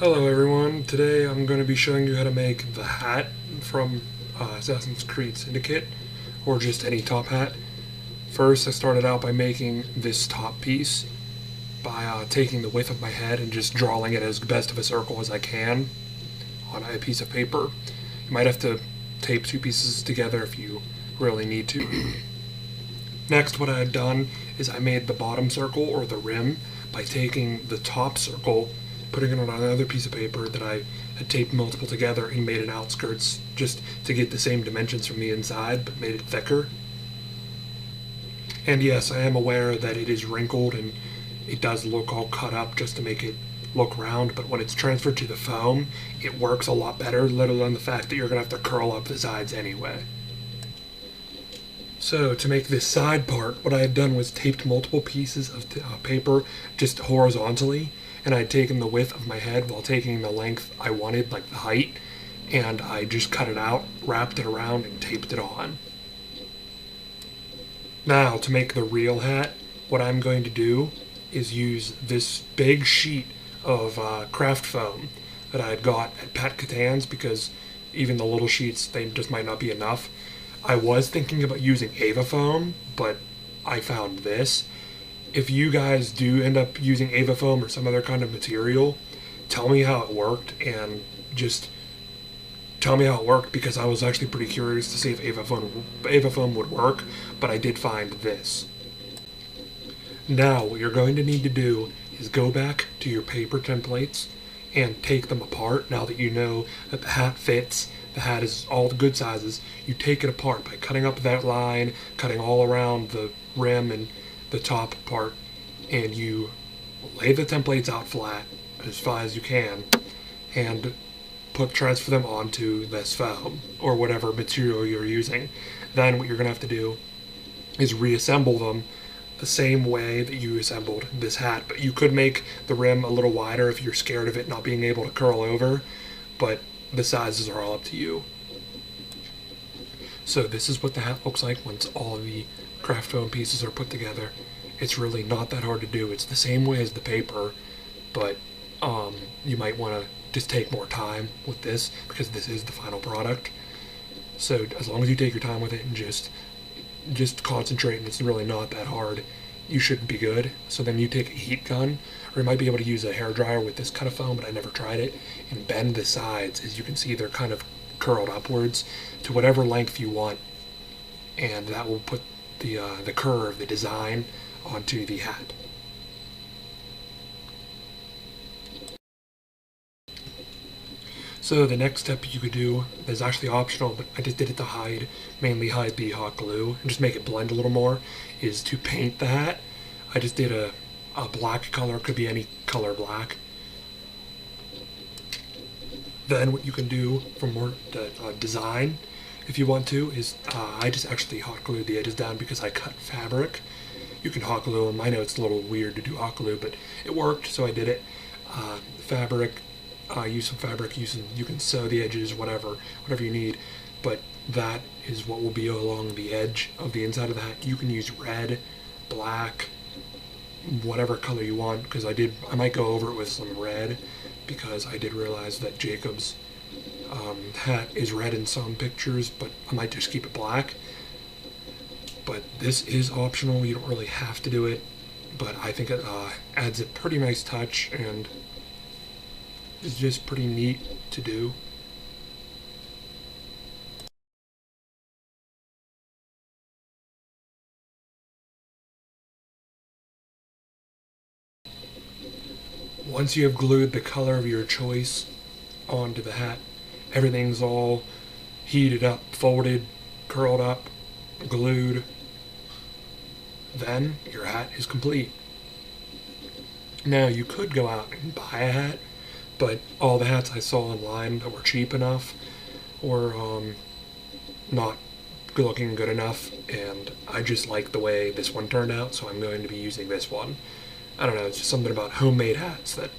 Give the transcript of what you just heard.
Hello everyone, today I'm going to be showing you how to make the hat from Assassin's Creed Syndicate, or just any top hat. First I started out by making this top piece by taking the width of my head and just drawing it as best of a circle as I can on a piece of paper. You might have to tape two pieces together if you really need to. Next, what I had done is I made the bottom circle, or the rim, by taking the top circle, putting it on another piece of paper that I had taped multiple together and made an outskirts just to get the same dimensions from the inside, but made it thicker. And yes, I am aware that it is wrinkled and it does look all cut up just to make it look round, but when it's transferred to the foam, it works a lot better, let alone the fact that you're going to have to curl up the sides anyway. So to make this side part, what I had done was taped multiple pieces of paper just horizontally, and I had taken the width of my head while taking the length I wanted, like the height, and I just cut it out, wrapped it around, and taped it on. Now, to make the real hat, what I'm going to do is use this big sheet of craft foam that I had got at Pat Catan's, because even the little sheets, they just might not be enough. I was thinking about using Ava foam, but I found this. If you guys do end up using Ava foam or some other kind of material, tell me how it worked, and just tell me how it worked, because I was actually pretty curious to see if Ava foam would work, but I did find this. Now, what you're going to need to do is go back to your paper templates and take them apart. Now that you know that the hat fits, the hat is all the good sizes, you take it apart by cutting up that line, cutting all around the rim and the top part, and you lay the templates out flat as far as you can and transfer them onto this foam or whatever material you're using. Then what you're going to have to do is reassemble them the same way that you assembled this hat, but you could make the rim a little wider if you're scared of it not being able to curl over, but the sizes are all up to you. So this is what the hat looks like once all of the craft foam pieces are put together. It's really not that hard to do. It's the same way as the paper, but you might want to just take more time with this, because this is the final product. So as long as you take your time with it and just concentrate, and it's really not that hard, you should be good. So then you take a heat gun, or you might be able to use a hairdryer with this kind of foam, but I never tried it, and bend the sides. As you can see, they're kind of curled upwards to whatever length you want, and that will put the curve, the design, onto the hat. So the next step you could do is actually optional, but I just did it to mainly hide the hot glue and just make it blend a little more, is to paint the hat. I just did a black color, could be any color black. Then what you can do for more design, if you want to, is I just actually hot glued the edges down because I cut fabric. You can hot glue them. I know it's a little weird to do hot glue, but it worked, so I did it. Fabric. Use some fabric, you can sew the edges, whatever you need, but that is what will be along the edge of the inside of the hat. You can use red, black, whatever color you want, because I might go over it with some red, because I did realize that Jacob's hat is red in some pictures, but I might just keep it black. But this is optional, you don't really have to do it, but I think it adds a pretty nice touch, and it's just pretty neat to do. Once you have glued the color of your choice onto the hat, everything's all heated up, folded, curled up, glued, then your hat is complete. Now you could go out and buy a hat, but all the hats I saw online that were cheap enough were not looking good enough, and I just like the way this one turned out, so I'm going to be using this one. I don't know, it's just something about homemade hats that